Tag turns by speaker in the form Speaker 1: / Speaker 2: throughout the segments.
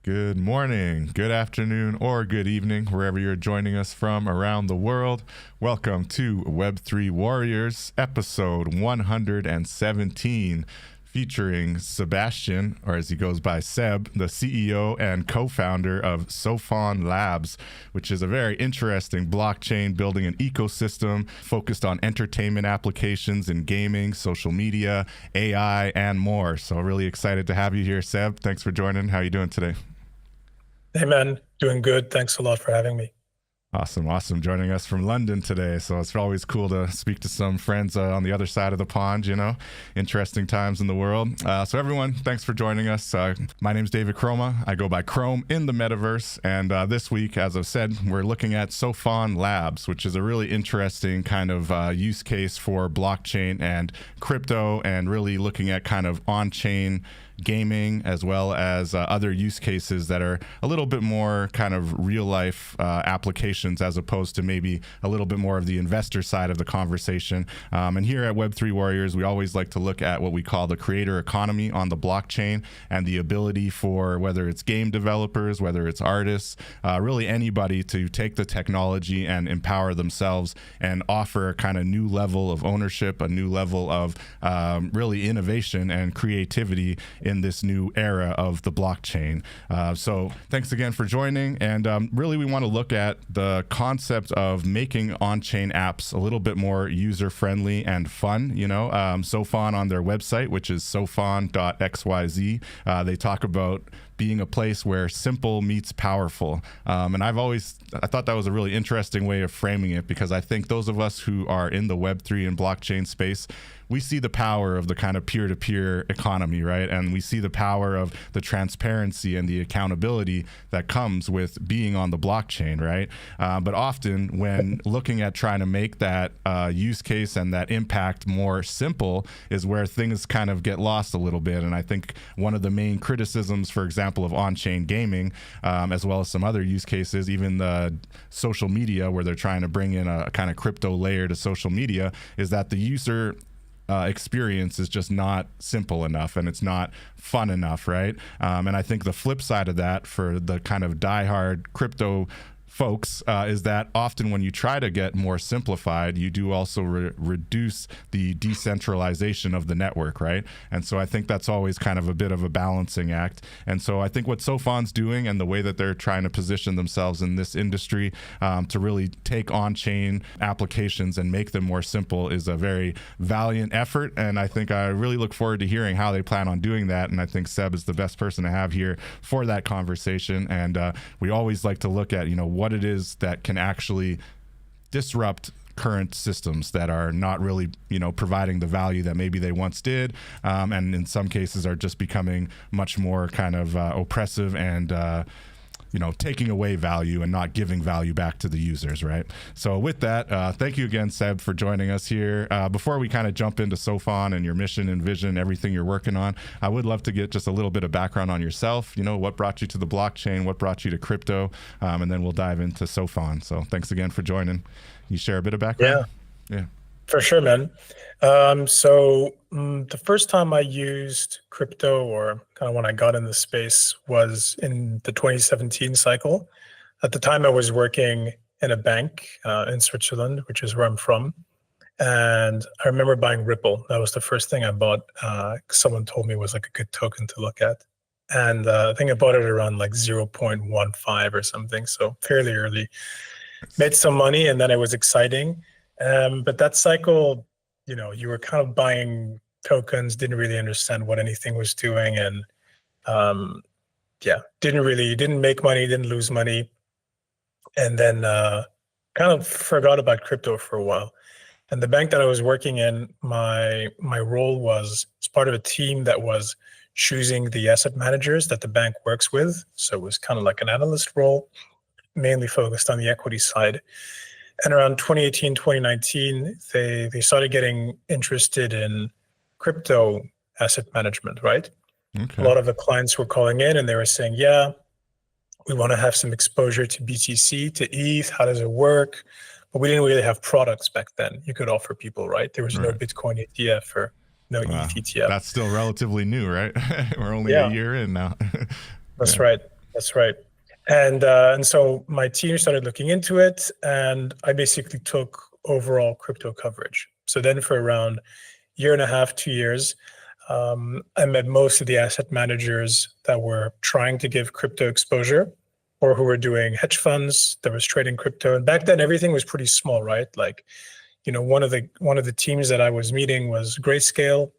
Speaker 1: Good morning, good afternoon, or good evening, wherever you're joining us from around the world. Welcome to Web3 Warriors, episode 117, featuring Sebastien, or as he goes by Seb, the CEO and co-founder of Sophon Labs, which is a very interesting blockchain building an ecosystem focused on entertainment applications in gaming, social media, AI, and more. So really excited to have you here, Seb. Thanks for joining. How are you doing today?
Speaker 2: Hey man, doing good. Thanks a lot for having me.
Speaker 1: Awesome. Joining us from London today. So it's always cool to speak to some friends on the other side of the pond, you know, interesting times in the world. So everyone, thanks for joining us. My name's David Chroma. I go by Chrome in the metaverse. And this week, as I've said, we're looking at Sophon Labs, which is a really interesting kind of use case for blockchain and crypto, and really looking at kind of on-chain gaming, as well as other use cases that are a little bit more kind of real life applications, as opposed to maybe a little bit more of the investor side of the conversation. And here at Web3 Warriors, we always like to look at what we call the creator economy on the blockchain, and the ability for whether it's game developers, whether it's artists, really anybody to take the technology and empower themselves and offer a kind of new level of ownership, a new level of really innovation and creativity in this new era of the blockchain. So thanks again for joining. And really, we want to look at the concept of making on-chain apps a little bit more user-friendly and fun. You know, Sophon on their website, which is sophon.xyz, they talk about being a place where simple meets powerful. And I thought that was a really interesting way of framing it, because I think those of us who are in the Web3 and blockchain space, we see the power of the kind of peer-to-peer economy, right? And we see the power of the transparency and the accountability that comes with being on the blockchain, right? But often when looking at trying to make that use case and that impact more simple is where things kind of get lost a little bit. And I think one of the main criticisms, for example, of on-chain gaming, as well as some other use cases, even the social media, where they're trying to bring in a kind of crypto layer to social media, is that the user experience is just not simple enough, and it's not fun enough, right? And I think the flip side of that, for the kind of diehard crypto folks is that often when you try to get more simplified, you do also reduce the decentralization of the network, right? And so I think that's always kind of a bit of a balancing act. And so I think what Sophon's doing and the way that they're trying to position themselves in this industry to really take on-chain applications and make them more simple is a very valiant effort. And I think I really look forward to hearing how they plan on doing that. And I think Seb is the best person to have here for that conversation. And we always like to look at, what it is that can actually disrupt current systems that are not really, providing the value that maybe they once did, and in some cases are just becoming much more kind of oppressive and taking away value and not giving value back to the users, right? So with that, thank you again, Seb, for joining us here. Before we kind of jump into Sophon and your mission and vision, everything you're working on, I would love to get just a little bit of background on yourself, what brought you to the blockchain, what brought you to crypto, and then we'll dive into Sophon. So thanks again for joining. You share a bit of background?
Speaker 2: Yeah. For sure, man. The first time I used crypto, or kind of when I got in the space, was in the 2017 cycle. At the time, I was working in a bank in Switzerland, which is where I'm from. And I remember buying Ripple. That was the first thing I bought. Someone told me it was like a good token to look at. And I think I bought it around like 0.15 or something. So fairly early. Made some money, and then it was exciting. But that cycle, you were kind of buying tokens, didn't really understand what anything was doing, and didn't make money, didn't lose money, and then kind of forgot about crypto for a while. And the bank that I was working in, my role was as part of a team that was choosing the asset managers that the bank works with. So it was kind of like an analyst role, mainly focused on the equity side. And around 2018, 2019, they started getting interested in crypto asset management, right?
Speaker 1: Okay.
Speaker 2: A lot of the clients were calling in and they were saying, yeah, we want to have some exposure to BTC, to ETH. How does it work? But we didn't really have products back then you could offer people, right? There was no Bitcoin ETF or no ETH ETF.
Speaker 1: That's still relatively new, right? We're only a year in now.
Speaker 2: That's right. And so my team started looking into it, and I basically took overall crypto coverage. So then for around a year and a half, 2 years, I met most of the asset managers that were trying to give crypto exposure, or who were doing hedge funds that was trading crypto. And back then everything was pretty small, right? Like, one of the teams that I was meeting was Grayscale.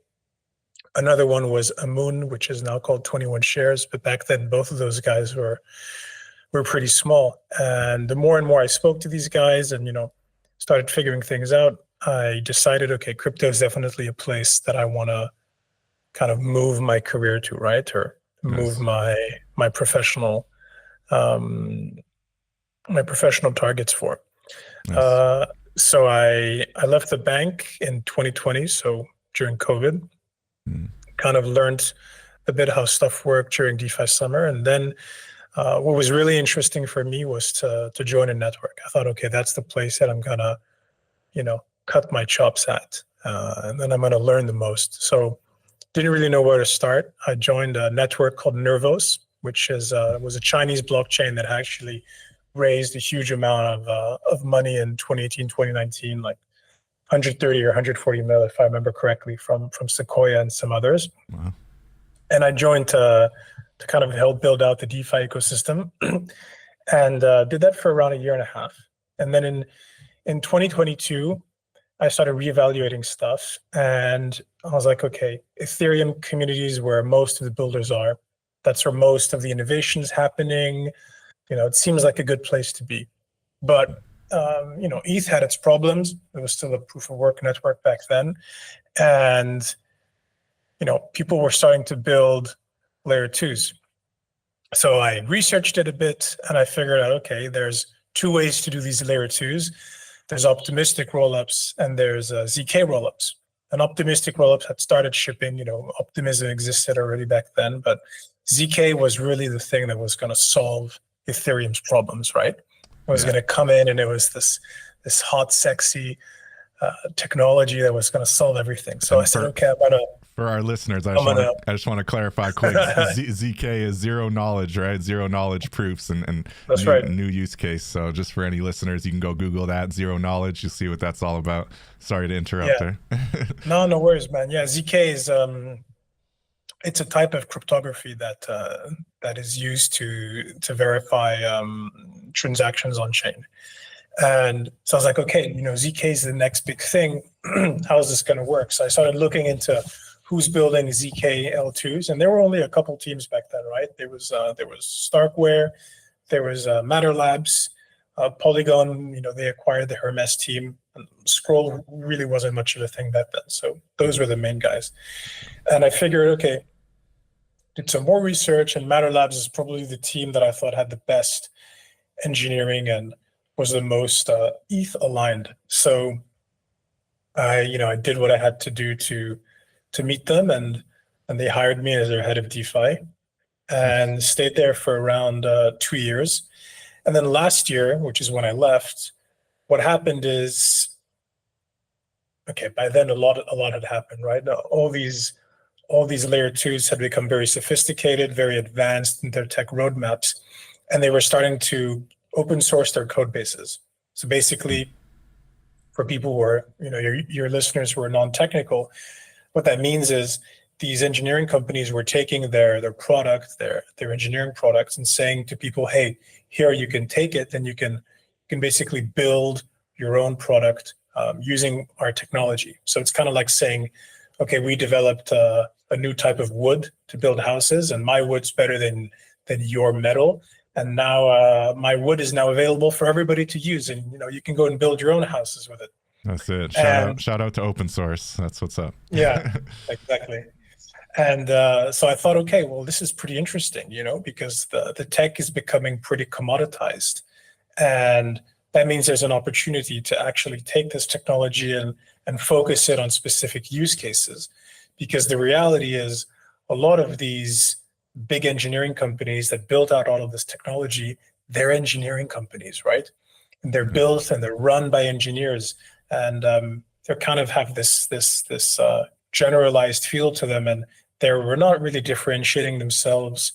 Speaker 2: Another one was Amoon, which is now called 21 Shares. But back then, both of those guys were pretty small. And the more and more I spoke to these guys and, started figuring things out, I decided, okay, crypto is definitely a place that I want to kind of move my career to, right? Or move my professional targets for. So I left the bank in 2020, so during COVID, kind of learned a bit how stuff worked during DeFi summer. And then what was really interesting for me was to join a network. I thought, okay, that's the place that I'm gonna, cut my chops at, and then I'm gonna learn the most. So didn't really know where to start. I joined a network called Nervos, which was a Chinese blockchain that actually raised a huge amount of money in 2018, 2019, like 130 or 140 mil, if I remember correctly, from Sequoia and some others.
Speaker 1: Wow.
Speaker 2: And I joined to kind of help build out the DeFi ecosystem, and did that for around a year and a half. And then in 2022, I started reevaluating stuff, and I was like, okay, Ethereum communities where most of the builders are, that's where most of the innovation's happening. It seems like a good place to be. But ETH had its problems. It was still a proof of work network back then. And, people were starting to build layer twos. So I researched it a bit and I figured out, okay, there's two ways to do these layer twos. There's optimistic rollups and there's ZK rollups. And optimistic rollups had started shipping, Optimism existed already back then, but ZK was really the thing that was going to solve Ethereum's problems, right? It was going to come in and it was this hot, sexy technology that was going to solve everything. So I said, okay, I'm going to...
Speaker 1: For our listeners, I just want to clarify quick. ZK is zero knowledge, right? Zero knowledge proofs and
Speaker 2: That's
Speaker 1: new,
Speaker 2: right.
Speaker 1: new use case. So just for any listeners, you can go Google that, zero knowledge. You'll see what that's all about. Sorry to interrupt there.
Speaker 2: No worries, man. Yeah, ZK is it's a type of cryptography that is used to verify transactions on chain. And so I was like, okay, ZK is the next big thing. How is this going to work? So I started looking into who's building ZK L2s, and there were only a couple teams back then, right? There was Starkware, there was Matter Labs, Polygon. They acquired the Hermes team. And Scroll really wasn't much of a thing back then. So those were the main guys. And I figured, okay, did some more research, and Matter Labs is probably the team that I thought had the best engineering and was the most ETH aligned. So I did what I had to do to meet them, and they hired me as their head of DeFi, and stayed there for around 2 years. And then last year, which is when I left, what happened is, okay, by then a lot had happened, right? All these layer twos had become very sophisticated, very advanced in their tech roadmaps, and they were starting to open source their code bases. So basically, for people who are, your listeners who are non-technical, what that means is these engineering companies were taking their product, their engineering products, and saying to people, hey, here, you can take it, and you can basically build your own product using our technology. So it's kind of like saying, okay, we developed a new type of wood to build houses, and my wood's better than your metal. And now my wood is now available for everybody to use, and you can go and build your own houses with it.
Speaker 1: That's it. Shout out to open source. That's what's up.
Speaker 2: Yeah, exactly. And so I thought, okay, well, this is pretty interesting, because the tech is becoming pretty commoditized, and that means there's an opportunity to actually take this technology and focus it on specific use cases, because the reality is a lot of these big engineering companies that built out all of this technology, they're engineering companies, right? And they're built and they're run by engineers, and they kind of have this generalized feel to them, and they were not really differentiating themselves.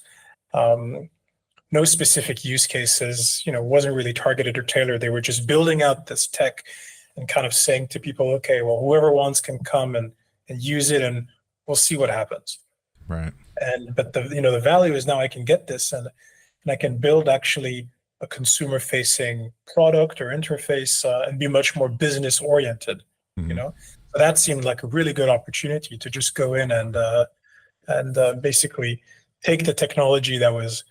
Speaker 2: No specific use cases, wasn't really targeted or tailored. They were just building out this tech and kind of saying to people, okay, well, whoever wants can come and use it, and we'll see what happens.
Speaker 1: Right.
Speaker 2: But the value is now I can get this and I can build actually a consumer facing product or interface and be much more business oriented.
Speaker 1: Mm-hmm.
Speaker 2: So that seemed like a really good opportunity to just go in and basically take the technology that was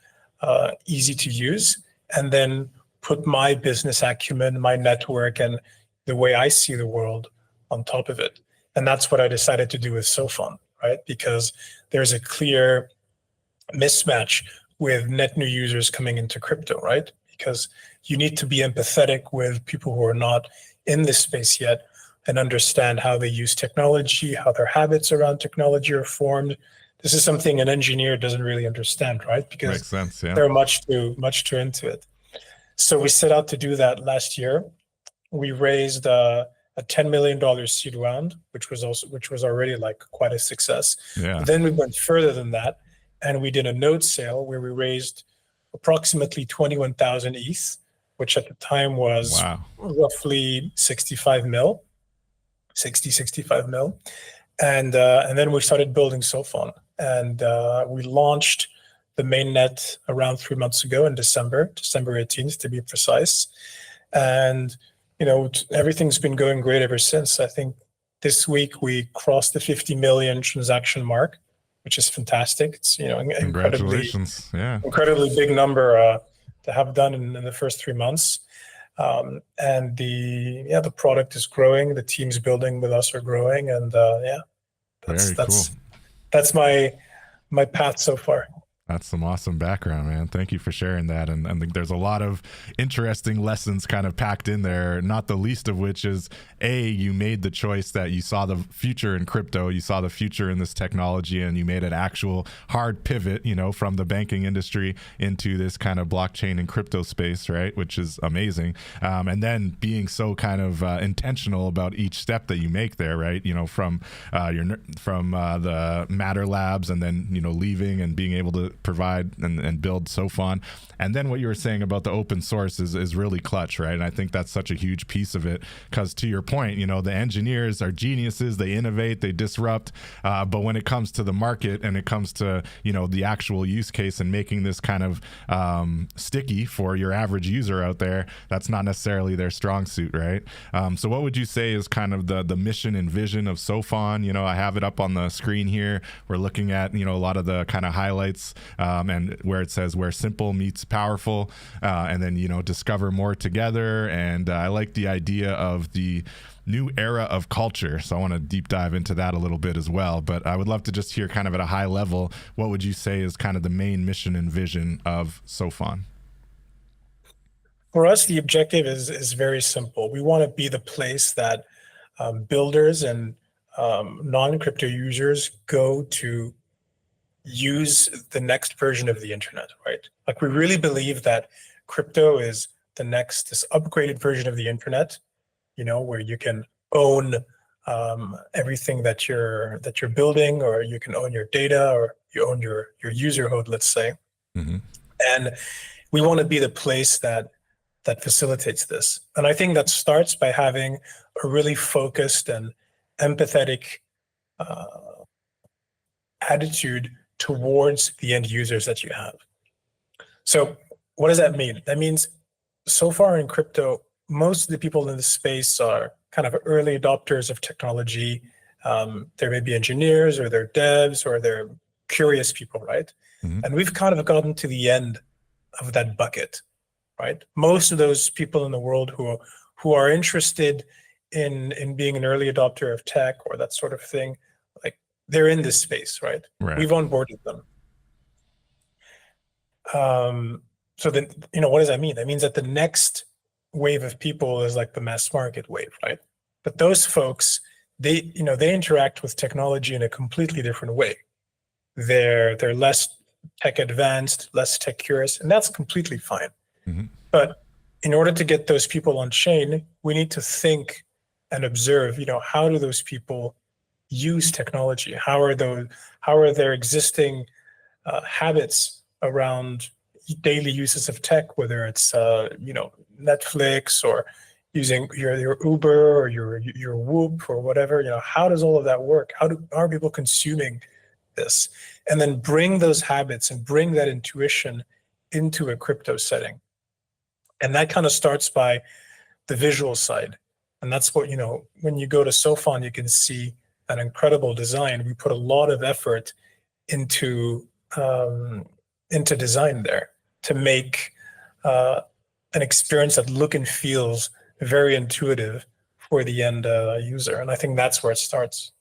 Speaker 2: easy to use, and then put my business acumen, my network, and the way I see the world on top of it. And that's what I decided to do with Sophon, right? Because there's a clear mismatch with net new users coming into crypto, right? Because you need to be empathetic with people who are not in this space yet and understand how they use technology, how their habits around technology are formed. This is something an engineer doesn't really understand, right? Because
Speaker 1: makes sense, yeah.
Speaker 2: They're much too into it. So we set out to do that last year. We raised a $10 million seed round, which was already like quite a success.
Speaker 1: Yeah.
Speaker 2: Then we went further than that, and we did a node sale where we raised approximately 21,000 ETH, which at the time was roughly 65 mil. And then we started building Sophon, and we launched the mainnet around 3 months ago in December 18th to be precise. And everything's been going great ever since. I think this week we crossed the 50 million transaction mark, which is fantastic. It's
Speaker 1: congratulations,
Speaker 2: incredibly big number to have done in the first 3 months. And the product is growing. The teams building with us are growing, and
Speaker 1: cool.
Speaker 2: that's my path so far.
Speaker 1: That's some awesome background, man. Thank you for sharing that. And I think there's a lot of interesting lessons kind of packed in there, not the least of which is, you made the choice that you saw the future in crypto, you saw the future in this technology, and you made an actual hard pivot, from the banking industry into this kind of blockchain and crypto space, right? Which is amazing. And then being so kind of intentional about each step that you make there, right? From the Matter Labs, and then, leaving and being able to provide and build Sophon. And then what you were saying about the open source is really clutch, right? And I think that's such a huge piece of it, because to your point, the engineers are geniuses, they innovate, they disrupt, but when it comes to the market and it comes to, the actual use case and making this kind of sticky for your average user out there, that's not necessarily their strong suit, right? So what would you say is kind of the mission and vision of Sophon? I have it up on the screen here. We're looking at, a lot of the kind of highlights, and where it says where simple meets powerful, and then, discover more together. And I like the idea of the new era of culture. So I want to deep dive into that a little bit as well. But I would love to just hear kind of at a high level, what would you say is kind of the main mission and vision of Sophon?
Speaker 2: For us, the objective is very simple. We want to be the place that builders and non-crypto users go to use the next version of the internet, right? Like, we really believe that crypto is this upgraded version of the internet, where you can own everything that you're building, or you can own your data, or you own your userhood, let's say.
Speaker 1: Mm-hmm.
Speaker 2: And we want to be the place that facilitates this. And I think that starts by having a really focused and empathetic attitude towards the end users that you have. So what does that mean? That means, so far in crypto, most of the people in the space are kind of early adopters of technology. There may be engineers, or they're devs, or they're curious people, right?
Speaker 1: Mm-hmm.
Speaker 2: And we've kind of gotten to the end of that bucket, right? Most of those people in the world who are interested in being an early adopter of tech or that sort of thing, like, they're in this space, right?
Speaker 1: Right.
Speaker 2: We've onboarded them. So then, what does that mean? That means that the next wave of people is like the mass market wave, right? But those folks, they interact with technology in a completely different way. They're less tech advanced, less tech curious, and that's completely fine.
Speaker 1: Mm-hmm.
Speaker 2: But in order to get those people on chain, we need to think and observe, how do those people use technology? How are their existing habits around daily uses of tech, whether it's Netflix, or using your Uber, or your Whoop, or whatever. How does all of that work? How are people consuming this? And then bring those habits and bring that intuition into a crypto setting. And that kind of starts by the visual side. And that's what, when you go to Sophon, you can see an incredible design. We put a lot of effort into design there to make an experience that look and feels very intuitive for the end user. And I think that's where it starts.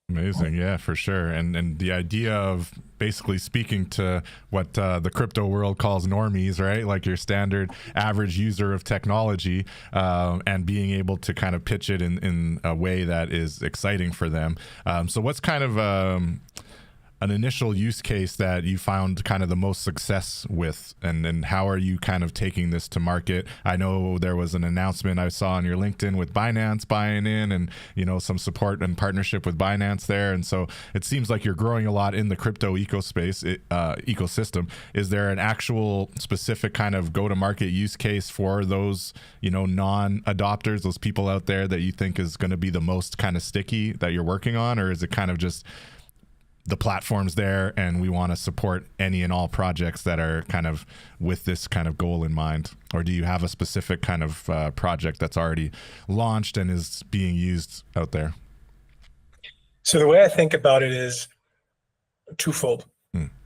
Speaker 1: Amazing. Yeah, for sure. And the idea of basically speaking to what the crypto world calls normies, right? Like your standard average user of technology, and being able to kind of pitch it in a way that is exciting for them. So what's kind of an initial use case that you found kind of the most success with, and how are you kind of taking this to market? I know there was an announcement I saw on your LinkedIn with Binance buying in, and some support and partnership with Binance there, and so it seems like you're growing a lot in the crypto ecosystem. Is there an actual specific kind of go-to-market use case for those non-adopters, those people out there that you think is going to be the most kind of sticky that you're working on, or is it kind of just the platform's there and we want to support any and all projects that are kind of with this kind of goal in mind? Or do you have a specific kind of project that's already launched and is being used out there?
Speaker 2: So the way I think about it is twofold.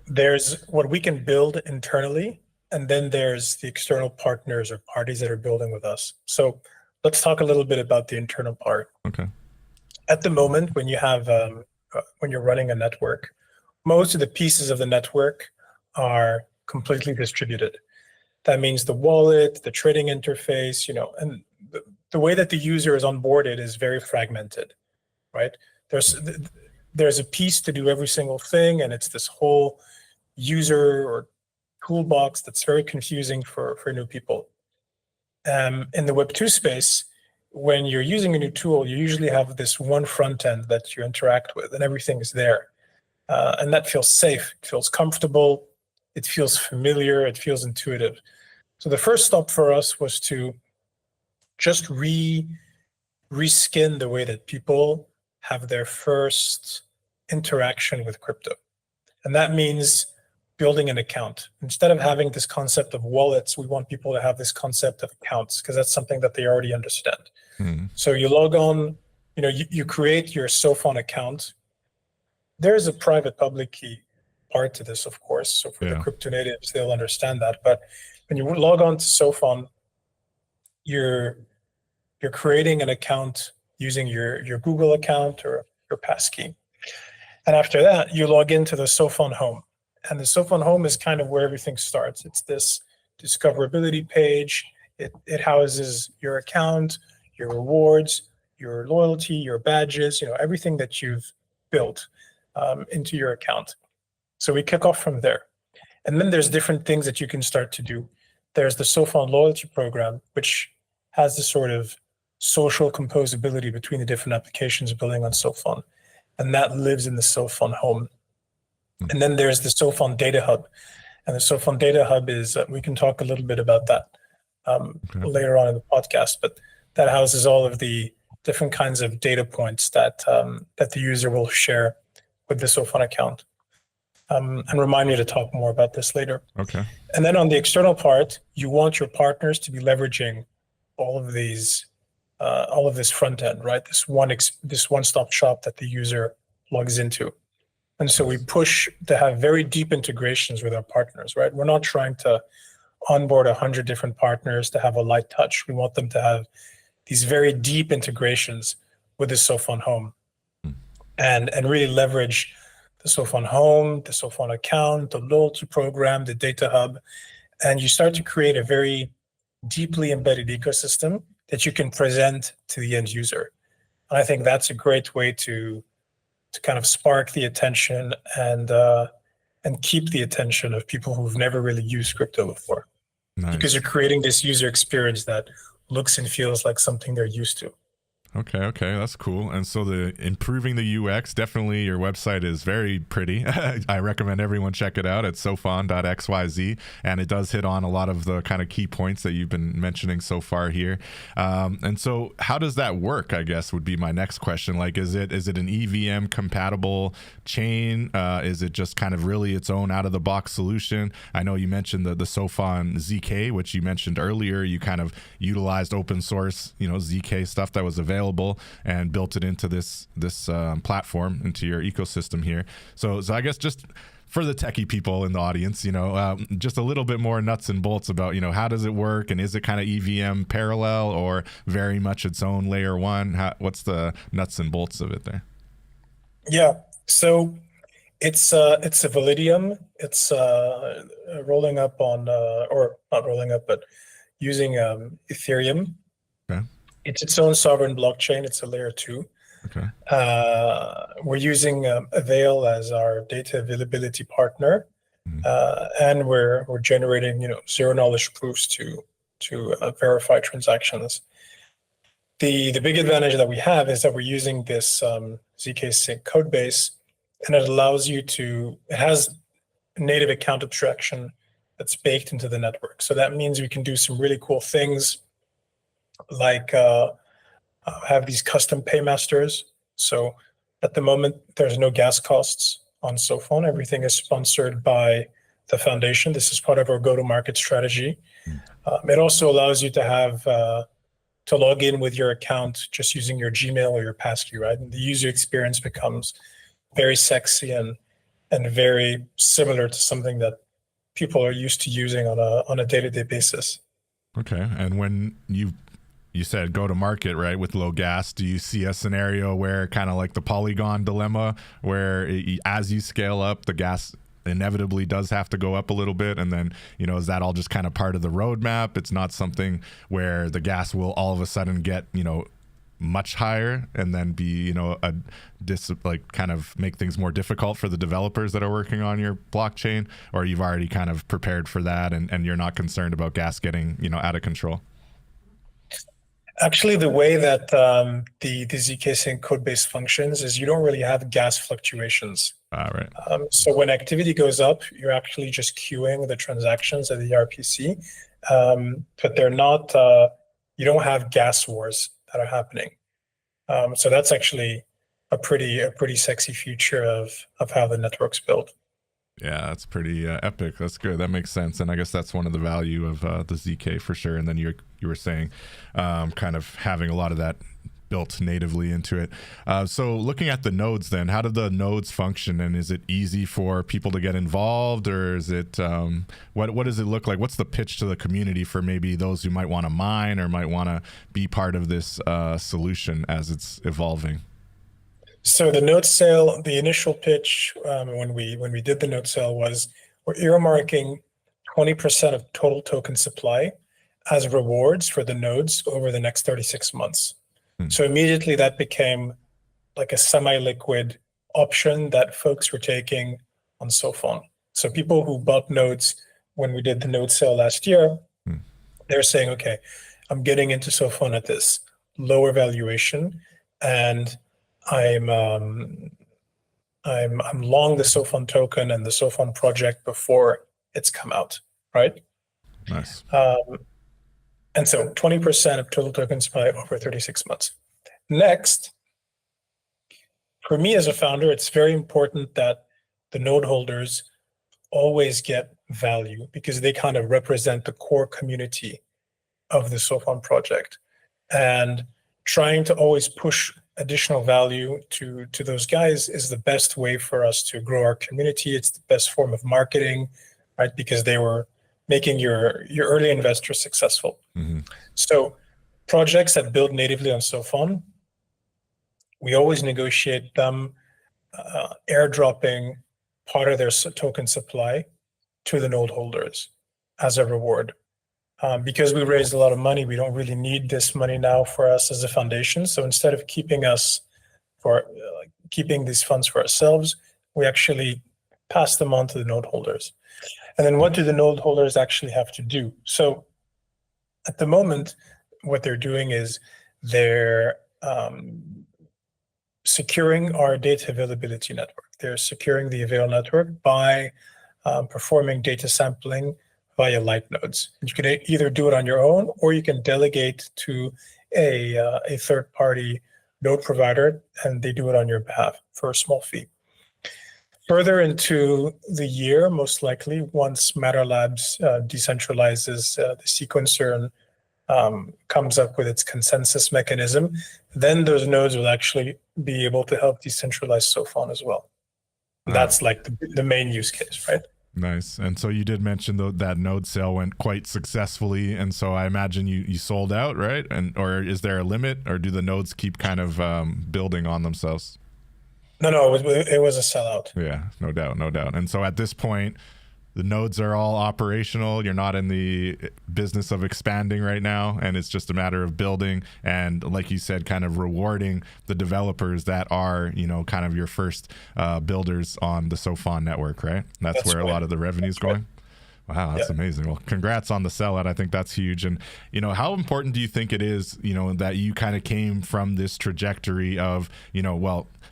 Speaker 2: There's what we can build internally, and then there's the external partners or parties that are building with us. So let's talk a little bit about the internal part.
Speaker 1: Okay.
Speaker 2: At the moment, when you're running a network, most of the pieces of the network are completely distributed. That means the wallet, the trading interface, and the way that the user is onboarded is very fragmented, right? There's a piece to do every single thing, and it's this whole user or toolbox that's very confusing for new people. In the Web2 space, when you're using a new tool, you usually have this one front end that you interact with, and everything is there. And that feels safe, it feels comfortable, it feels familiar, it feels intuitive. So the first stop for us was to just reskin the way that people have their first interaction with crypto. And that means building an account. Instead of having this concept of wallets, we want people to have this concept of accounts, because that's something that they already understand. So you log on, you create your Sophon account. There's a private public key part to this, of course. So for the crypto natives, they'll understand that. But when you log on to Sophon, you're creating an account using your Google account or your passkey. And after that, you log into the Sophon home. And the Sophon home is kind of where everything starts. It's this discoverability page. It houses your account, your rewards, your loyalty, your badges, everything that you've built into your account. So we kick off from there. And then there's different things that you can start to do. There's the Sophon loyalty program, which has this sort of social composability between the different applications building on Sophon. And that lives in the Sophon home. And then there's the Sophon Data Hub. And the Sophon Data Hub is, we can talk a little bit about that later on in the podcast, but that houses all of the different kinds of data points that the user will share with the Sophon account. And remind me to talk more about this later.
Speaker 1: Okay.
Speaker 2: And then on the external part, you want your partners to be leveraging all of this front end, right? This one-stop shop that the user logs into. And so we push to have very deep integrations with our partners, right? We're not trying to onboard 100 different partners to have a light touch. We want them to have these very deep integrations with the Sophon home and really leverage the Sophon home, the Sophon account, the loyalty program, the data hub, and you start to create a very deeply embedded ecosystem that you can present to the end user. And I think that's a great way to kind of spark the attention and keep the attention of people who've never really used crypto before. Nice. Because you're creating this user experience that looks and feels like something they're used to.
Speaker 1: Okay, that's cool. And so the improving the UX, definitely your website is very pretty. I recommend everyone check it out at sophon.xyz, and it does hit on a lot of the kind of key points that you've been mentioning so far here. And so how does that work, I guess, would be my next question. Like, is it an EVM compatible chain? Is it just kind of really its own out of the box solution? I know you mentioned the Sophon ZK, which you mentioned earlier. You kind of utilized open source, ZK stuff that was available and built it into this platform, into your ecosystem here. So I guess just for the techie people in the audience, just a little bit more nuts and bolts about, how does it work, and is it kind of EVM parallel or very much its own layer one? What's the nuts and bolts of it there?
Speaker 2: Yeah, so it's a Validium. It's rolling up on, or not rolling up, but using Ethereum. Okay. It's its own sovereign blockchain. It's a layer 2. Okay. We're using Avail as our data availability partner, and we're generating zero knowledge proofs to verify transactions. The big advantage that we have is that we're using this ZK Sync code base, and it allows you to. It has native account abstraction that's baked into the network. So that means we can do some really cool things, like have these custom paymasters. So at the moment, there's no gas costs on Sophon. Everything is sponsored by the foundation. This is part of our go-to-market strategy. It also allows you to have to log in with your account just using your Gmail or your passkey, right? And the user experience becomes very sexy and very similar to something that people are used to using on a day-to-day basis.
Speaker 1: Okay, and when you said go to market, right, with low gas, do you see a scenario where kind of like the Polygon dilemma, where as you scale up, the gas inevitably does have to go up a little bit? And then, is that all just kind of part of the roadmap? It's not something where the gas will all of a sudden get, much higher and then be, kind of make things more difficult for the developers that are working on your blockchain, or you've already kind of prepared for that and you're not concerned about gas getting, out of control?
Speaker 2: Actually, the way that the zk Sync code base functions is you don't really have gas fluctuations.
Speaker 1: Right.
Speaker 2: So when activity goes up, you're actually just queuing the transactions at the RPC, but they're not. You don't have gas wars that are happening. So that's actually a pretty sexy feature of how the network's built.
Speaker 1: Yeah, that's pretty epic. That's good. That makes sense. And I guess that's one of the value of the ZK for sure. And then you were saying kind of having a lot of that built natively into it. So looking at the nodes then, how do the nodes function, and is it easy for people to get involved, or is it, what does it look like? What's the pitch to the community for maybe those who might want to mine or might want to be part of this solution as it's evolving?
Speaker 2: So the node sale, the initial pitch when we did the node sale was we're earmarking 20% of total token supply as rewards for the nodes over the next 36 months. So immediately that became like a semi-liquid option that folks were taking on Sophon. So people who bought nodes when we did the node sale last year, they're saying, okay, I'm getting into Sophon at this lower valuation, and I'm long the Sophon token and the Sophon project before it's come out, right?
Speaker 1: Nice.
Speaker 2: And so 20% of total token supply over 36 months. Next, for me as a founder, it's very important that the node holders always get value because they kind of represent the core community of the Sophon project. And trying to always push additional value to those guys is the best way for us to grow our community. It's the best form of marketing, right? Because they were making your early investors successful. So projects that build natively on Sophon, we always negotiate them airdropping part of their token supply to the node holders as a reward. Because we raised a lot of money, we don't really need this money now for us as a foundation. So instead of keeping these funds for ourselves, we actually pass them on to the node holders. And then what do the node holders actually have to do? So at the moment, what they're doing is they're securing our data availability network. They're securing the Avail network by performing data sampling via light nodes. You can either do it on your own, or you can delegate to a third-party node provider, and they do it on your behalf for a small fee. Further into the year, most likely, once Matter Labs decentralizes the sequencer and comes up with its consensus mechanism, then those nodes will actually be able to help decentralize Sophon as well. That's like the main use case, right?
Speaker 1: Nice. And so you did mention that node sale went quite successfully, and so I imagine you sold out, right? And or is there a limit, or do the nodes keep kind of building on themselves?
Speaker 2: No, it was a sellout.
Speaker 1: Yeah, no doubt. And so at this point, the nodes are all operational. You're not in the business of expanding right now, and it's just a matter of building and, like you said, kind of rewarding the developers that are, kind of your first builders on the Sophon network, right? That's where right. A lot of the revenue is going. Wow, that's amazing. Well, congrats on the sellout. I think that's huge. And, how important do you think it is, that you kind of came from this trajectory of,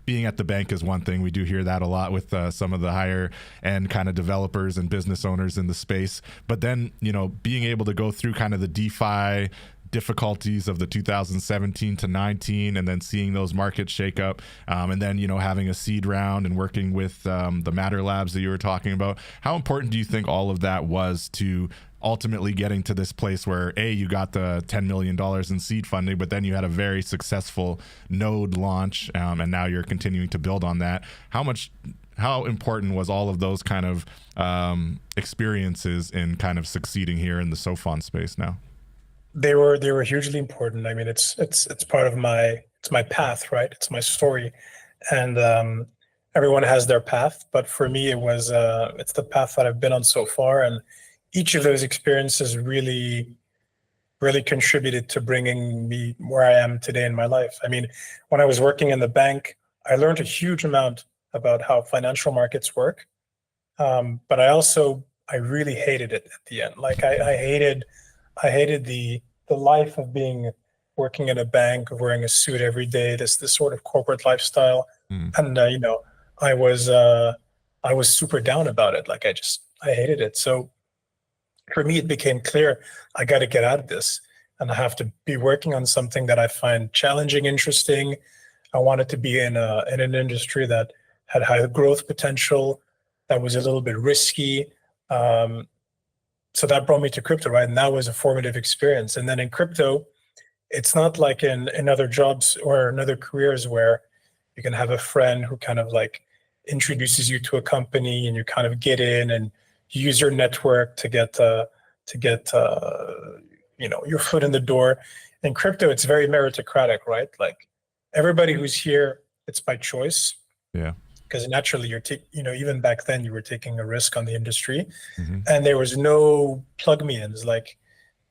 Speaker 1: being at the bank is one thing. We do hear that a lot with some of the higher end kind of developers and business owners in the space. But then, being able to go through kind of the DeFi difficulties of the 2017 to 19, and then seeing those markets shake up, and then having a seed round and working with the Matter Labs that you were talking about. How important do you think all of that was to ultimately getting to this place where you got the $10 million in seed funding, but then you had a very successful node launch, and now you're continuing to build on that? How important was all of those kind of experiences in kind of succeeding here in the Sophon space now?
Speaker 2: They were hugely important. I mean, it's part of my path, right? It's my story, and everyone has their path, but for me, it's the path that I've been on so far, and each of those experiences really contributed to bringing me where I am today in my life. I mean, when I was working in the bank, I learned a huge amount about how financial markets work. But I really hated it at the end. Like I hated the life of working in a bank, of wearing a suit every day, this sort of corporate lifestyle.
Speaker 1: Mm.
Speaker 2: And, I was, uh, I was super down about it. Like I hated it. So for me, it became clear I got to get out of this, and I have to be working on something that I find challenging, interesting. I wanted to be in an industry that had high growth potential, that was a little bit risky. Um, so that brought me to crypto, right? And that was a formative experience. And then in crypto, it's not like in other jobs or in other careers where you can have a friend who kind of like introduces you to a company and you kind of get in and you use your network to get your foot in the door. In crypto, it's very meritocratic, right? Like everybody who's here, it's by choice.
Speaker 1: Yeah.
Speaker 2: Because naturally even back then you were taking a risk on the industry,
Speaker 1: Mm-hmm.
Speaker 2: and there was no plug me ins, like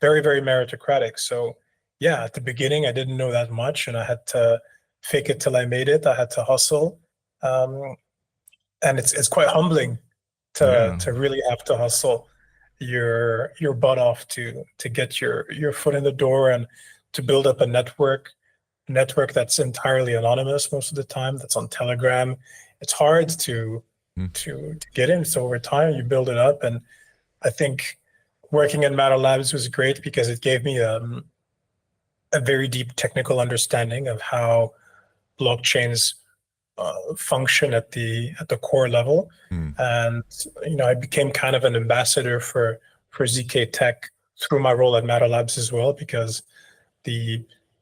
Speaker 2: very, very meritocratic. So yeah, at the beginning I didn't know that much, and I had to fake it till I made it. I had to hustle. And it's quite humbling
Speaker 1: Yeah.
Speaker 2: to really have to hustle your butt off to get your foot in the door and to build up a network that's entirely anonymous most of the time, that's on Telegram. It's hard to
Speaker 1: Mm.
Speaker 2: to get in. So over time you build it up. And I think working at Matter Labs was great because it gave me a very deep technical understanding of how blockchains function at the core level.
Speaker 1: Mm.
Speaker 2: And I became kind of an ambassador for ZK Tech through my role at Matter Labs as well, because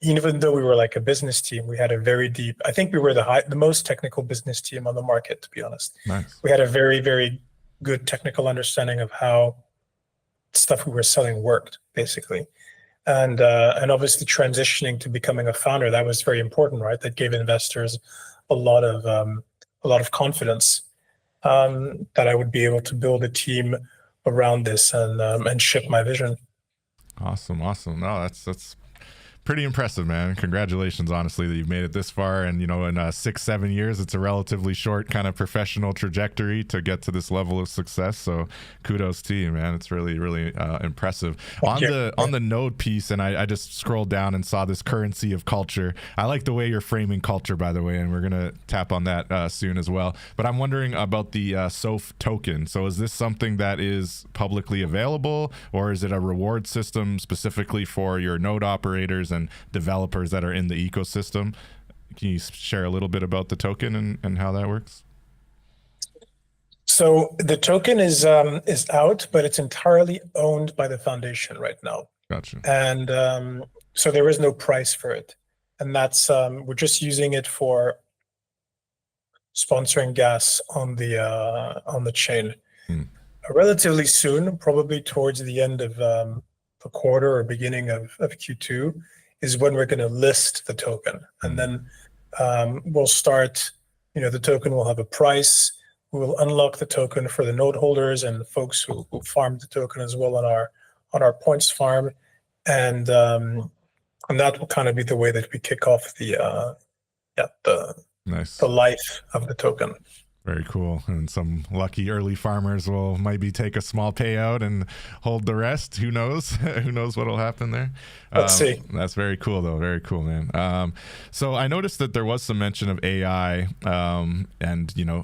Speaker 2: even though we were like a business team, we had a very deep, I think we were the most technical business team on the market, to be honest.
Speaker 1: Nice.
Speaker 2: We had a very, very good technical understanding of how stuff we were selling worked, basically. And obviously transitioning to becoming a founder, that was very important, right? That gave investors a lot of confidence that I would be able to build a team around this and ship my vision.
Speaker 1: Awesome. No, that's pretty impressive, man. Congratulations, honestly, that you've made it this far. And, in 6-7 years, it's a relatively short kind of professional trajectory to get to this level of success. So kudos to you, man. It's really, really impressive. On the node piece, and I just scrolled down and saw this currency of culture. I like the way you're framing culture, by the way, and we're going to tap on that soon as well. But I'm wondering about the Soph token. So is this something that is publicly available, or is it a reward system specifically for your node operators and developers that are in the ecosystem? Can you share a little bit about the token and how that works?
Speaker 2: So the token is out, but it's entirely owned by the foundation right now.
Speaker 1: Gotcha.
Speaker 2: And so there is no price for it, and that's we're just using it for sponsoring gas on the chain. Relatively soon, probably towards the end of the quarter or beginning of Q2, is when we're going to list the token. And then we'll start, the token will have a price. We will unlock the token for the node holders and the folks who farm the token as well on our points farm. And that will kind of be the way that we kick off the
Speaker 1: Nice.
Speaker 2: life of the token.
Speaker 1: Very cool. And some lucky early farmers will maybe take a small payout and hold the rest. Who knows? Who knows what'll happen there?
Speaker 2: Let's see.
Speaker 1: That's very cool, though. Very cool, man. So I noticed that there was some mention of AI, and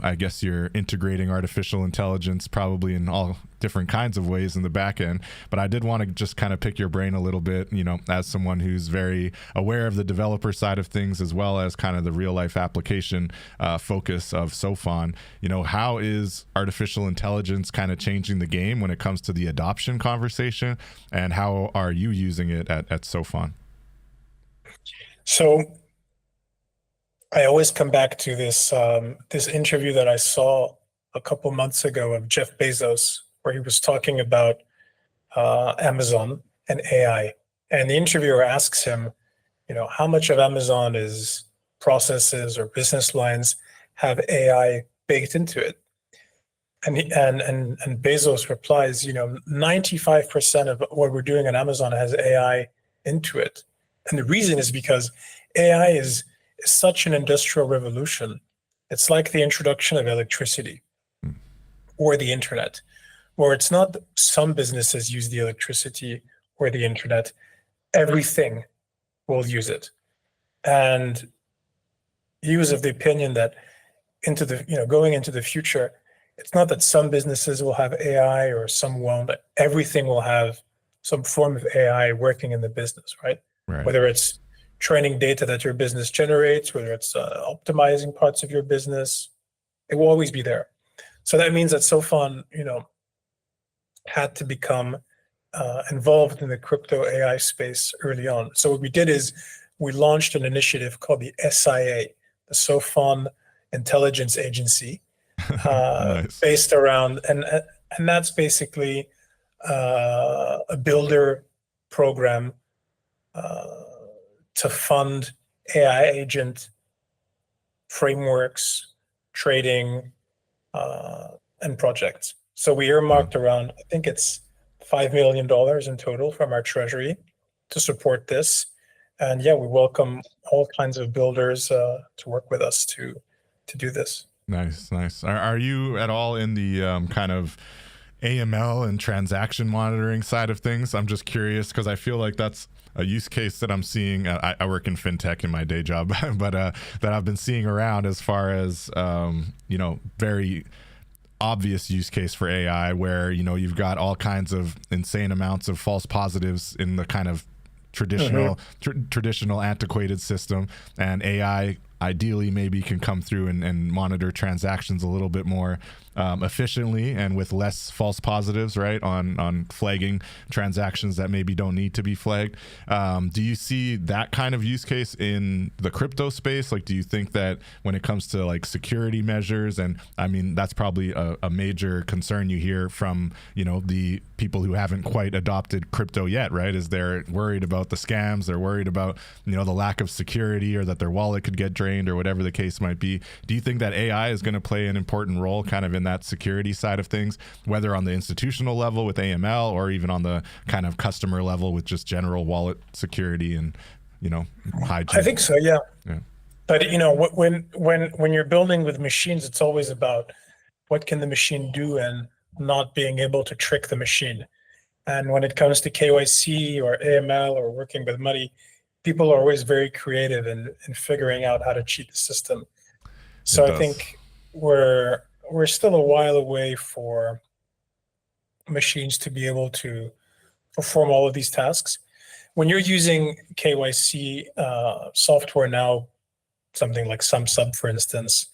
Speaker 1: I guess you're integrating artificial intelligence probably in all different kinds of ways in the back end. But I did want to just kind of pick your brain a little bit, as someone who's very aware of the developer side of things as well as kind of the real life application focus of Sophon. How is artificial intelligence kind of changing the game when it comes to the adoption conversation, and how are you using it at Sophon?
Speaker 2: So I always come back to this interview that I saw a couple months ago of Jeff Bezos, where he was talking about Amazon and AI. And the interviewer asks him, how much of Amazon is processes or business lines, have AI baked into it. And Bezos replies, 95% of what we're doing on Amazon has AI into it. And the reason is because AI is such an industrial revolution. It's like the introduction of electricity or the internet, where it's not some businesses use the electricity or the internet, everything will use it. And he was of the opinion that going into the future, it's not that some businesses will have AI or some won't. Everything will have some form of AI working in the business, right?
Speaker 1: Right.
Speaker 2: Whether it's training data that your business generates, whether it's optimizing parts of your business, it will always be there. So that means that Sophon, had to become involved in the crypto AI space early on. So what we did is we launched an initiative called the SIA, the Sophon Intelligence Agency,
Speaker 1: Nice.
Speaker 2: based around, and that's basically a builder program to fund AI agent frameworks, trading, and projects. So we earmarked around, I think it's $5 million in total from our treasury to support this. And yeah, we welcome all kinds of builders to work with us to do this.
Speaker 1: Nice. Are you at all in the kind of AML and transaction monitoring side of things? I'm just curious because I feel like that's a use case that I'm seeing. I work in fintech in my day job, but that I've been seeing around as far as very obvious use case for AI, where you've got all kinds of insane amounts of false positives in the kind of traditional antiquated system, and AI ideally maybe can come through and monitor transactions a little bit more efficiently and with less false positives, right, on flagging transactions that maybe don't need to be flagged. Do you see that kind of use case in the crypto space? Like, do you think that when it comes to like security measures, and I mean that's probably a major concern you hear from the people who haven't quite adopted crypto yet, right, is they're worried about the scams, they're worried about the lack of security, or that their wallet could get drained, or whatever the case might be. Do you think that AI is going to play an important role kind of in that security side of things, whether on the institutional level with AML or even on the kind of customer level with just general wallet security and hygiene?
Speaker 2: I think so, yeah. But when you're building with machines, it's always about what can the machine do and not being able to trick the machine. And when it comes to KYC or AML or working with money, people are always very creative in figuring out how to cheat the system. So I think we're still a while away for machines to be able to perform all of these tasks. When you're using KYC software now, something like SumSub, for instance,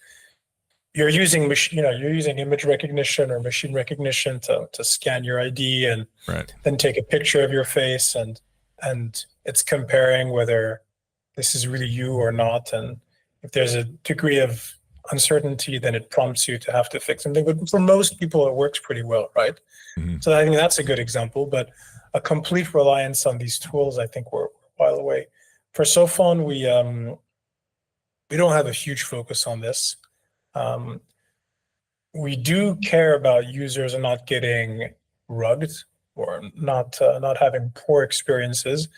Speaker 2: you're using image recognition or machine recognition to scan your ID and then take a picture of your face, and it's comparing whether this is really you or not. And if there's a degree of uncertainty, then it prompts you to have to fix something. But for most people, it works pretty well, right? Mm-hmm. So I think that's a good example. But a complete reliance on these tools, I think we're a while away. For Sophon, we don't have a huge focus on this. We do care about users and not getting rugged or not having poor experiences.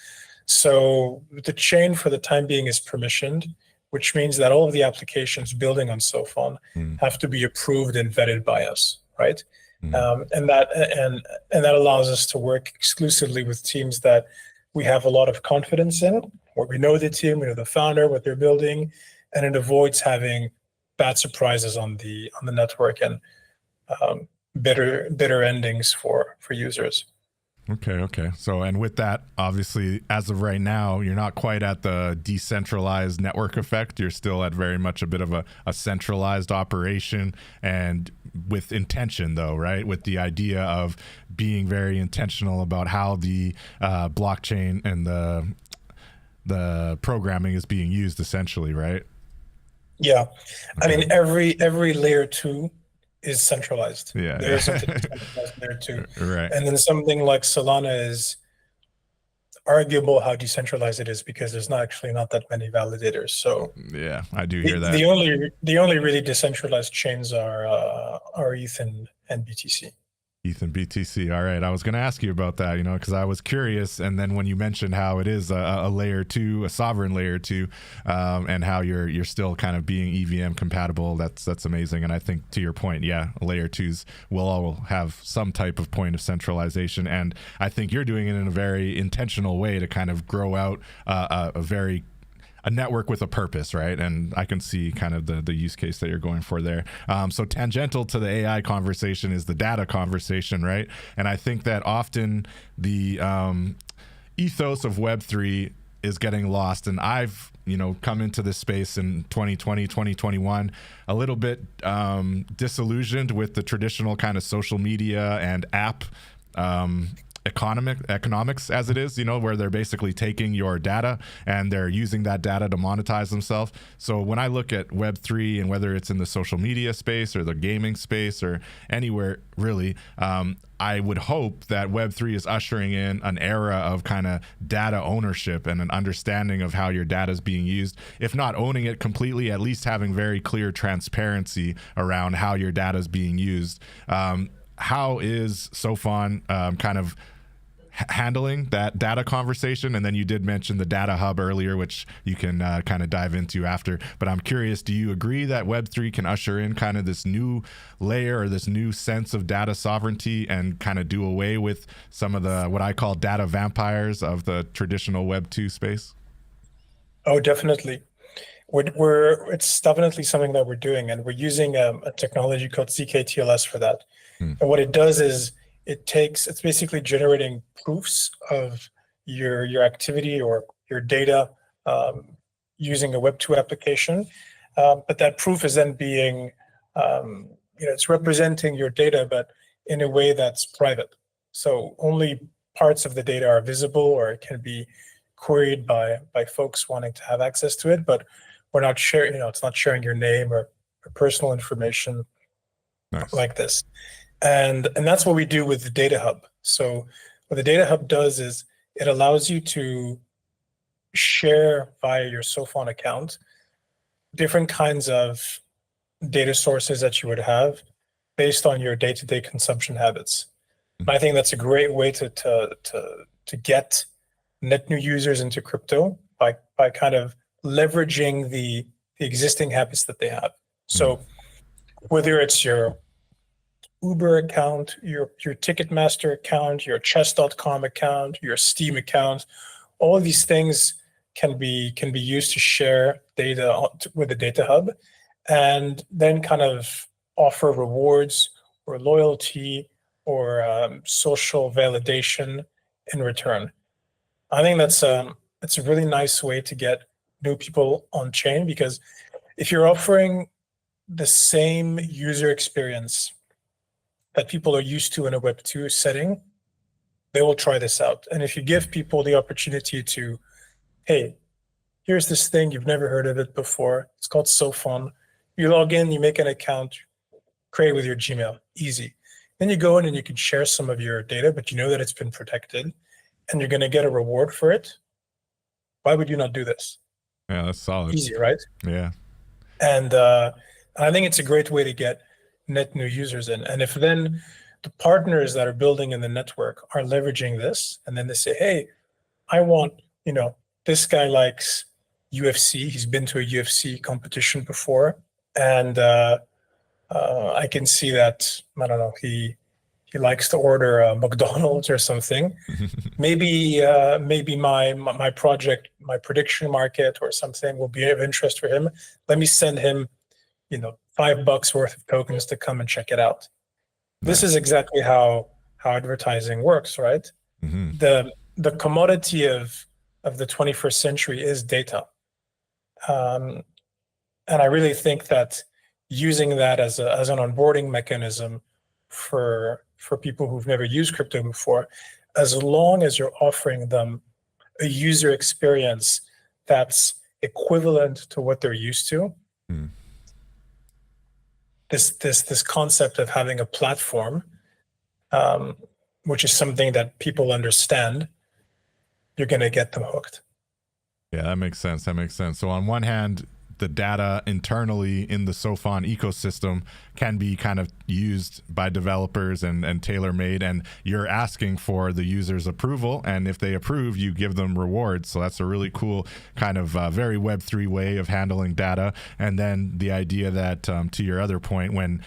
Speaker 2: So the chain for the time being is permissioned, which means that all of the applications building on Sophon have to be approved and vetted by us, right? And that allows us to work exclusively with teams that we have a lot of confidence in, where we know the team, we know the founder, what they're building, and it avoids having bad surprises on the network and bitter endings for users.
Speaker 1: Okay. So, and with that, obviously, as of right now, you're not quite at the decentralized network effect. You're still at very much a bit of a centralized operation, and with intention, though, right? With the idea of being very intentional about how the blockchain and the programming is being used, essentially, right?
Speaker 2: Yeah. Okay. I mean, every layer 2 is centralized.
Speaker 1: Yeah.
Speaker 2: There's something centralized layer 2.
Speaker 1: Right.
Speaker 2: And then something like Solana is arguable how decentralized it is because there's not that many validators. So
Speaker 1: Yeah, I do hear that.
Speaker 2: The only really decentralized chains are ETH and BTC.
Speaker 1: ETH and BTC. All right. I was going to ask you about that, because I was curious. And then when you mentioned how it is a layer 2, a sovereign layer 2, and how you're still kind of being EVM compatible, that's amazing. And I think to your point, yeah, layer 2s will all have some type of point of centralization. And I think you're doing it in a very intentional way to kind of grow out a network with a purpose, right? And I can see kind of the use case that you're going for there. So tangential to the AI conversation is the data conversation, right? And I think that often the ethos of Web3 is getting lost. And I've, come into this space in 2020, 2021, a little bit disillusioned with the traditional kind of social media and app economics as it is, where they're basically taking your data and they're using that data to monetize themselves. So when I look at Web3, and whether it's in the social media space or the gaming space or anywhere really, I would hope that Web3 is ushering in an era of kind of data ownership and an understanding of how your data is being used. If not owning it completely, at least having very clear transparency around how your data is being used. How is Sophon kind of handling that data conversation? And then you did mention the data hub earlier, which you can kind of dive into after. But I'm curious, do you agree that Web3 can usher in kind of this new layer or this new sense of data sovereignty and kind of do away with some of the, what I call data vampires of the traditional Web2 space?
Speaker 2: Oh, definitely. It's definitely something that we're doing, and we're using a technology called zk-TLS for that. And what it does is it's basically generating proofs of your activity or your data using a Web2 application. But that proof is then being, it's representing your data, but in a way that's private. So only parts of the data are visible, or it can be queried by folks wanting to have access to it. But we're not sharing, it's not sharing your name or personal information. Nice. Like this. And that's what we do with the Data Hub. So what the Data Hub does is it allows you to share via your Sophon account different kinds of data sources that you would have based on your day-to-day consumption habits. And I think that's a great way to get net new users into crypto by kind of leveraging the existing habits that they have. So whether it's your Uber account, your Ticketmaster account, your chess.com account, your Steam account, all of these things can be used to share data with the Data Hub, and then kind of offer rewards or loyalty or social validation in return. I think that's a really nice way to get new people on chain, because if you're offering the same user experience that people are used to in a Web2 setting, they will try this out. And if you give people the opportunity to, hey, here's this thing, you've never heard of it before, it's called Sophon. You log in, you make an account, create with your Gmail, easy. Then you go in and you can share some of your data, but you know that it's been protected and you're gonna get a reward for it. Why would you not do this?
Speaker 1: Yeah, that's solid.
Speaker 2: Easy, right?
Speaker 1: Yeah.
Speaker 2: And I think it's a great way to get net new users in. And if then the partners that are building in the network are leveraging this, and then they say, hey, I want, this guy likes UFC, he's been to a UFC competition before, and I can see that, I don't know, he likes to order McDonald's or something. maybe my project, my prediction market or something will be of interest for him. Let me send him, $5 worth of tokens to come and check it out. Nice. This is exactly how advertising works, right? Mm-hmm. The commodity of the 21st century is data. And I really think that using that as an onboarding mechanism for people who've never used crypto before, as long as you're offering them a user experience that's equivalent to what they're used to, this concept of having a platform, which is something that people understand, you're going to get them hooked.
Speaker 1: Yeah, that makes sense. That makes sense. So on one hand, the data internally in the Sophon ecosystem can be kind of used by developers and tailor-made, and you're asking for the user's approval, and if they approve, you give them rewards. So that's a really cool kind of very Web3 way of handling data. And then the idea that, to your other point, when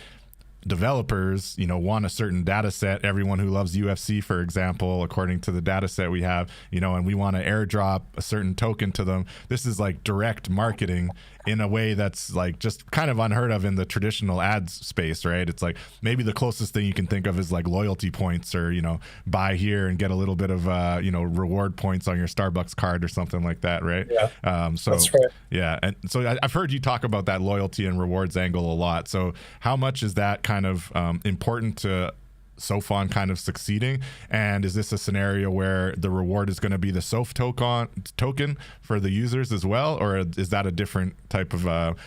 Speaker 1: developers, want a certain data set, everyone who loves UFC, for example, according to the data set we have, and we want to airdrop a certain token to them. This is like direct marketing in a way that's like just kind of unheard of in the traditional ads space, right? It's like maybe the closest thing you can think of is like loyalty points, or, buy here and get a little bit of, reward points on your Starbucks card or something like that, right?
Speaker 2: Yeah,
Speaker 1: so
Speaker 2: that's right.
Speaker 1: Yeah. And so I've heard you talk about that loyalty and rewards angle a lot. So how much is that kind of important to Sophon kind of succeeding? And is this a scenario where the reward is going to be the Soph token for the users as well? Or is that a different type of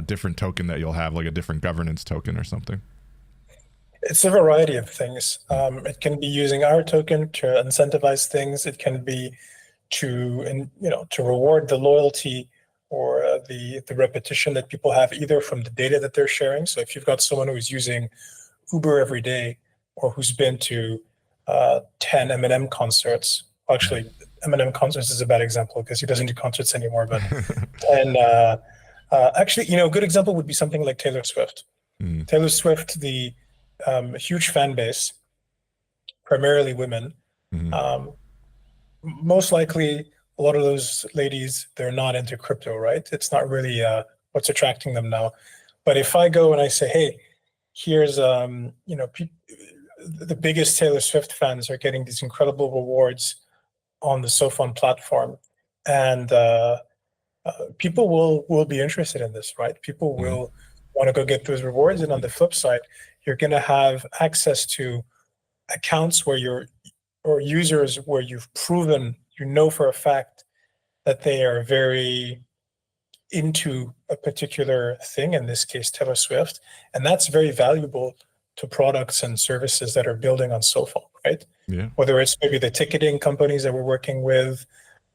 Speaker 1: different token that you'll have, like a different governance token or something?
Speaker 2: It's a variety of things. It can be using our token to incentivize things. It can be to reward the loyalty or the repetition that people have, either from the data that they're sharing. So if you've got someone who's using Uber every day, or who's been to 10 Eminem concerts. Actually, Eminem concerts is a bad example because he doesn't do concerts anymore. But and actually, a good example would be something like Taylor Swift. Taylor Swift, the huge fan base, primarily women. Most likely, a lot of those ladies, they're not into crypto, right? It's not really what's attracting them now. But if I go and I say, hey, here's the biggest Taylor Swift fans are getting these incredible rewards on the Sophon platform, and people will be interested in this, right? People will want to go get those rewards. And on the flip side, you're going to have access to accounts or users where you've proven, for a fact that they are very into a particular thing, in this case Taylor Swift, and that's very valuable to products and services that are building on Sophon, right?
Speaker 1: Yeah.
Speaker 2: Whether it's maybe the ticketing companies that we're working with,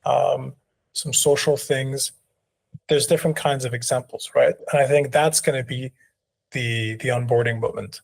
Speaker 2: some social things, there's different kinds of examples, right? And I think that's going to be the onboarding moment.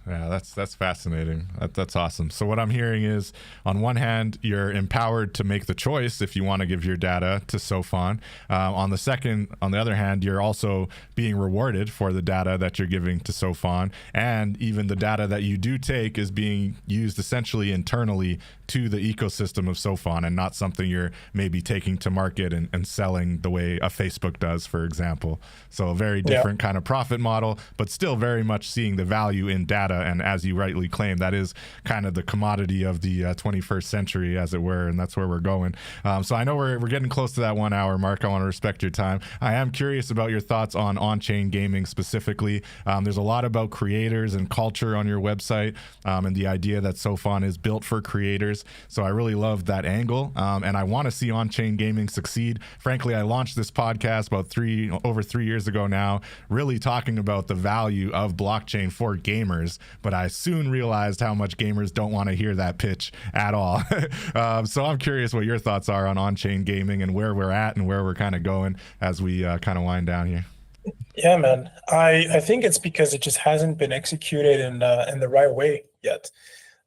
Speaker 1: Yeah, that's fascinating. That's awesome. So what I'm hearing is, on one hand, you're empowered to make the choice if you want to give your data to Sophon. On the other hand, you're also being rewarded for the data that you're giving to Sophon, and even the data that you do take is being used essentially internally to the ecosystem of Sophon, and not something you're maybe taking to market and selling the way a Facebook does, for example. So a very different kind of profit model, but still very much seeing the value in data. And as you rightly claim, that is kind of the commodity of the 21st century, as it were, and that's where we're going. So I know we're getting close to that 1 hour mark. I want to respect your time. I am curious about your thoughts on on-chain gaming specifically. There's a lot about creators and culture on your website, and the idea that Sophon is built for creators. So I really love that angle, and I want to see on-chain gaming succeed. Frankly, I launched this podcast over 3 years ago now, really talking about the value of blockchain for gamers. But I soon realized how much gamers don't want to hear that pitch at all. So I'm curious what your thoughts are on on-chain gaming and where we're at and where we're kind of going as we kind of wind down here.
Speaker 2: Yeah, man. I think it's because it just hasn't been executed in the right way yet.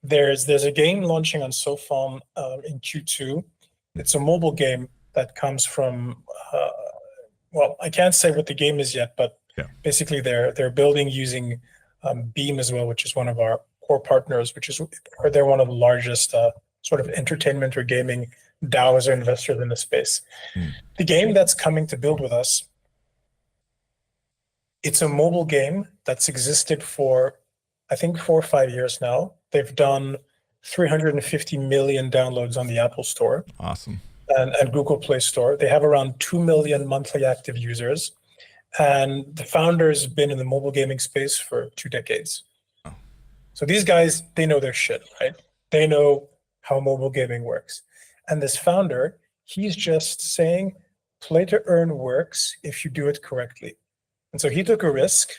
Speaker 2: There's a game launching on Sophon in Q2. It's a mobile game that comes from I can't say what the game is yet, but basically they're building using Beam as well, which is one of our core partners, they're one of the largest sort of entertainment or gaming DAOs or investors in the space. The game that's coming to build with us, it's a mobile game that's existed for, I think, 4 or 5 years now. They've done 350 million downloads on the Apple Store.
Speaker 1: Awesome.
Speaker 2: And Google Play Store. They have around 2 million monthly active users. And the founder's been in the mobile gaming space for 2 decades. So these guys, they know their shit, right? They know how mobile gaming works. And this founder, he's just saying, play to earn works if you do it correctly. And so he took a risk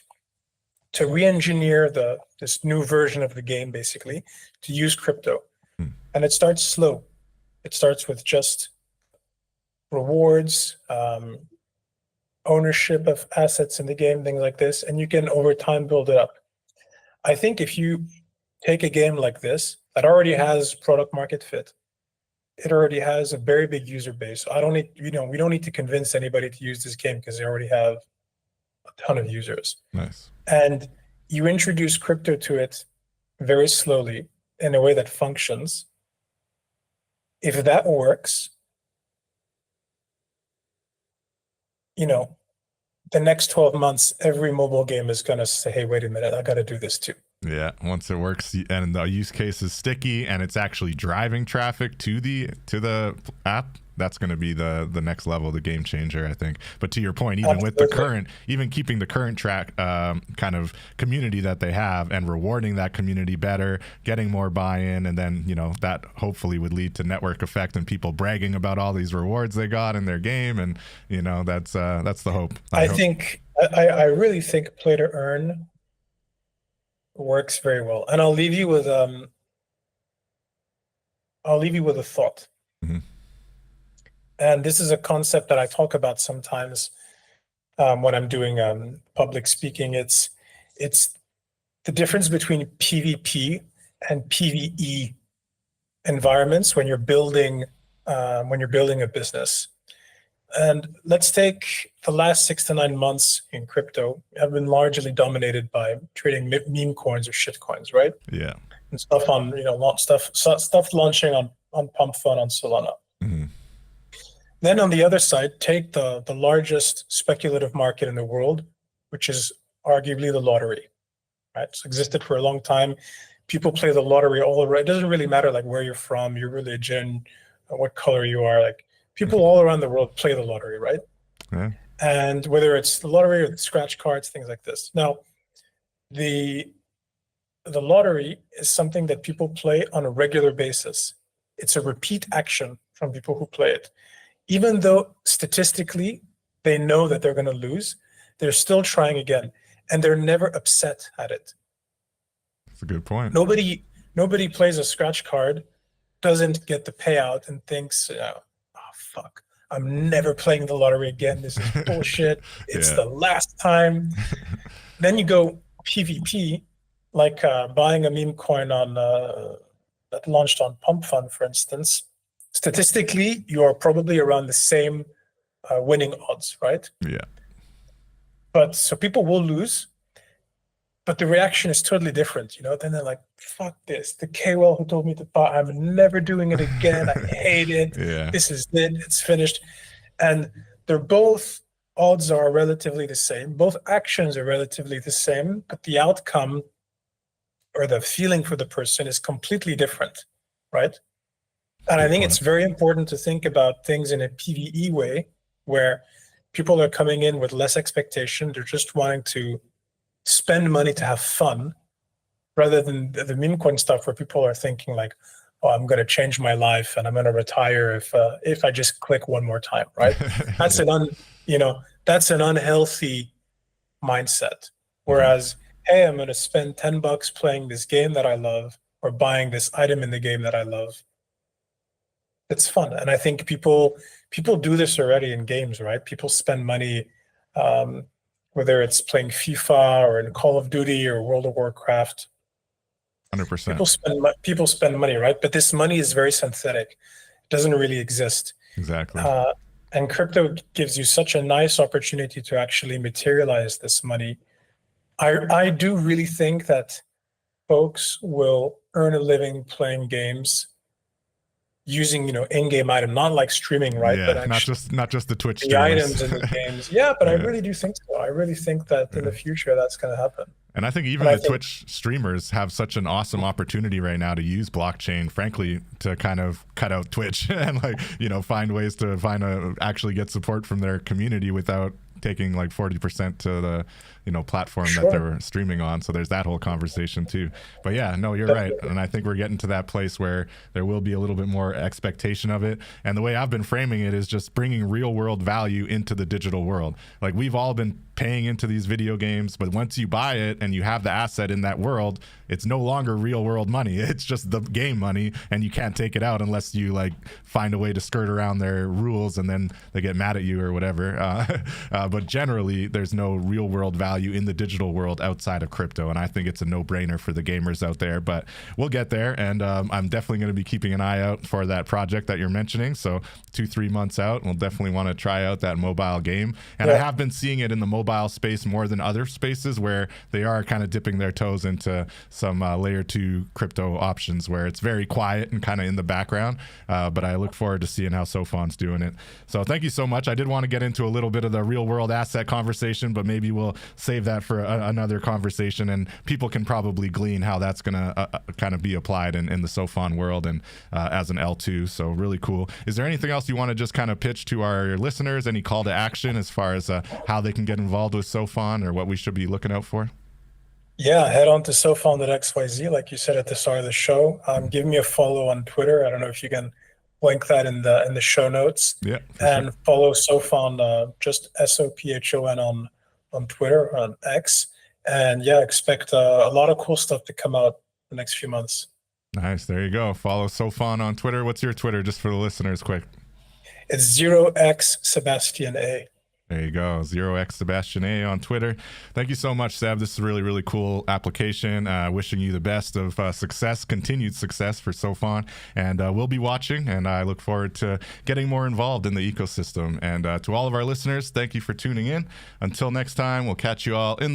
Speaker 2: to re-engineer this new version of the game, basically, to use crypto. And it starts slow. It starts with just rewards, ownership of assets in the game, things like this, and you can over time build it up. I think if you take a game like this that already has product market fit, it already has a very big user base. So I don't need, we don't need to convince anybody to use this game because they already have a ton of users.
Speaker 1: Nice.
Speaker 2: And you introduce crypto to it very slowly in a way that functions. If that works, the next 12 months, every mobile game is going to say, hey, wait a minute, I got to do this too.
Speaker 1: Yeah, once it works and the use case is sticky and it's actually driving traffic to the app, that's going to be the next level, the game changer, I think. But to your point, even with the current, even keeping the current track kind of community that they have and rewarding that community better, getting more buy-in, and then that hopefully would lead to network effect and people bragging about all these rewards they got in their game, and that's the hope.
Speaker 2: I really think play to earn works very well, and I'll leave you with a thought.
Speaker 1: Mm-hmm.
Speaker 2: And this is a concept that I talk about sometimes when I'm doing public speaking. It's the difference between PvP and PvE environments when you're building a business. And let's take the last 6 to 9 months in crypto have been largely dominated by trading meme coins or shit coins, right?
Speaker 1: Yeah.
Speaker 2: And stuff on stuff launching on Pump Fund on Solana.
Speaker 1: Mm-hmm.
Speaker 2: Then on the other side, take the largest speculative market in the world, which is arguably the lottery, right? It's existed for a long time. People play the lottery all around. It doesn't really matter like where you're from, your religion, what color you are. Like people all around the world play the lottery, right?
Speaker 1: Yeah.
Speaker 2: And whether it's the lottery or the scratch cards, things like this. Now, the lottery is something that people play on a regular basis. It's a repeat action from people who play it. Even though statistically they know that they're going to lose, they're still trying again, and they're never upset at it.
Speaker 1: That's a good point.
Speaker 2: Nobody plays a scratch card, doesn't get the payout, and thinks, oh fuck, I'm never playing the lottery again. This is bullshit. It's the last time. Then you go PvP, like buying a meme coin on that launched on Pump Fund, for instance. Statistically, you are probably around the same winning odds, right?
Speaker 1: Yeah.
Speaker 2: But so people will lose, but the reaction is totally different. Then they're like, fuck this. The KOL who told me to buy, I'm never doing it again. I hate it.
Speaker 1: Yeah.
Speaker 2: This is it. It's finished. And they're both odds are relatively the same. Both actions are relatively the same, but the outcome or the feeling for the person is completely different, right? And I think it's very important to think about things in a PvE way, where people are coming in with less expectation. They're just wanting to spend money to have fun, rather than the meme coin stuff where people are thinking like, oh, I'm going to change my life and I'm going to retire if I just click one more time, right? That's that's an unhealthy mindset. Whereas, hey, I'm going to spend $10 playing this game that I love or buying this item in the game that I love. It's fun. And I think people do this already in games, right? People spend money, whether it's playing FIFA or in Call of Duty or World of Warcraft.
Speaker 1: 100%.
Speaker 2: People spend money, right? But this money is very synthetic. It doesn't really exist.
Speaker 1: Exactly.
Speaker 2: And crypto gives you such a nice opportunity to actually materialize this money. I do really think that folks will earn a living playing games using in-game item, not like streaming, right?
Speaker 1: Yeah,
Speaker 2: but
Speaker 1: not just the Twitch
Speaker 2: the items in the games. Yeah, but I really do think so. I really think that in the future that's going to happen.
Speaker 1: And I think even the Twitch streamers have such an awesome opportunity right now to use blockchain, frankly, to kind of cut out Twitch and find ways to actually get support from their community without taking like 40% to platform that
Speaker 2: Sure.
Speaker 1: they were streaming on. So there's that whole conversation too. But yeah, no, you're right. And I think we're getting to that place where there will be a little bit more expectation of it. And the way I've been framing it is just bringing real world value into the digital world. Like, we've all been paying into these video games, but once you buy it and you have the asset in that world, it's no longer real world money. It's just the game money, and you can't take it out unless you like find a way to skirt around their rules, and then they get mad at you or whatever. But generally, there's no real world value in the digital world outside of crypto, and I think it's a no-brainer for the gamers out there. But we'll get there, and I'm definitely going to be keeping an eye out for that project that you're mentioning. So 2-3 months out, we'll definitely want to try out that mobile game. And I have been seeing it in the mobile space more than other spaces, where they are kind of dipping their toes into some layer 2 crypto options where it's very quiet and kind of in the background. But I look forward to seeing how Sophon's doing it. So thank you so much. I did want to get into a little bit of the real world asset conversation, but maybe we'll save that for another conversation, and people can probably glean how that's going to kind of be applied in the Sophon world and as an L2. So really cool. Is there anything else you want to just kind of pitch to our listeners? Any call to action as far as how they can get involved with Sophon, or what we should be looking out for?
Speaker 2: Yeah, head on to sophon.xyz, like you said at the start of the show. Give me a follow on Twitter. I don't know if you can link that in the show notes.
Speaker 1: Yeah,
Speaker 2: and
Speaker 1: sure.
Speaker 2: follow Sophon, just SOPHON on Twitter, on X. And yeah, expect a lot of cool stuff to come out the next few months.
Speaker 1: Nice. There you go. Follow Sophon on Twitter. What's your Twitter, just for the listeners, quick?
Speaker 2: It's 0x Sebastien A.
Speaker 1: There you go. 0x Sebastien A on Twitter. Thank you so much, Seb. This is a really, really cool application. Wishing you the best of success, continued success for Sophon. And we'll be watching, and I look forward to getting more involved in the ecosystem. And to all of our listeners, thank you for tuning in. Until next time, we'll catch you all in the